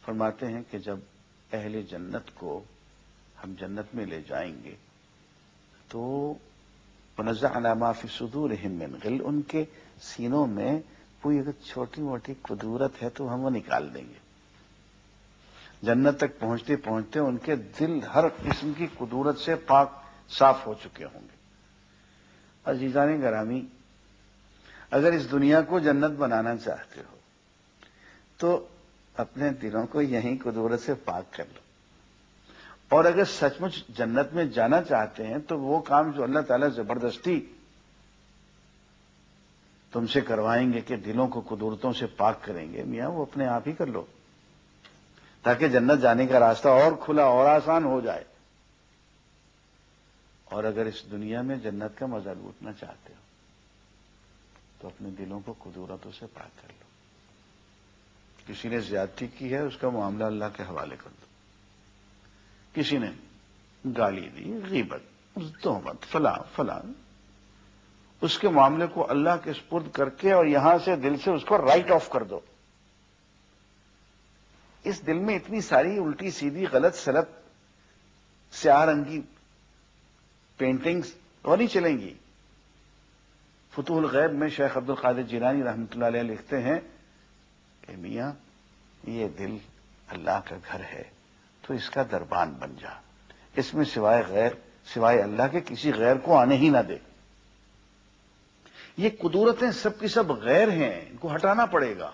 فرماتے ہیں کہ جب اہل جنت کو ہم جنت میں لے جائیں گے تو وَنَزَعْنَا مَا فِي صُدُورِهِم مِّن غِلٍّ، ان کے سینوں میں کوئی اگر چھوٹی موٹی کدورت ہے تو ہم وہ نکال دیں گے۔ جنت تک پہنچتے پہنچتے ان کے دل ہر قسم کی کدورت سے پاک صاف ہو چکے ہوں گے۔ عزیزان گرامی، اگر اس دنیا کو جنت بنانا چاہتے ہو تو اپنے دلوں کو یہیں کدورت سے پاک کر لو، اور اگر سچ مچ جنت میں جانا چاہتے ہیں تو وہ کام جو اللہ تعالیٰ زبردستی تم سے کروائیں گے کہ دلوں کو کدورتوں سے پاک کریں گے، میاں وہ اپنے آپ ہی کر لو تاکہ جنت جانے کا راستہ اور کھلا اور آسان ہو جائے۔ اور اگر اس دنیا میں جنت کا مزہ لوٹنا چاہتے ہو تو اپنے دلوں کو کدورتوں سے پاک کر لو۔ کسی نے زیادتی کی ہے، اس کا معاملہ اللہ کے حوالے کر دو۔ کسی نے گالی دی، غیبت، تہمت، فلاں فلاں، اس کے معاملے کو اللہ کے سپرد کر کے اور یہاں سے دل سے اس کو رائٹ آف کر دو۔ اس دل میں اتنی ساری الٹی سیدھی غلط سلط سیاہ رنگی پینٹنگز اور نہیں چلیں گی۔ فتوح الغیب میں شیخ عبد القادر جیلانی رحمۃ اللہ علیہ لکھتے ہیں کہ میاں یہ دل اللہ کا گھر ہے تو اس کا دربان بن جا، اس میں سوائے اللہ کے کسی غیر کو آنے ہی نہ دے۔ یہ قدورتیں سب کی سب غیر ہیں، ان کو ہٹانا پڑے گا۔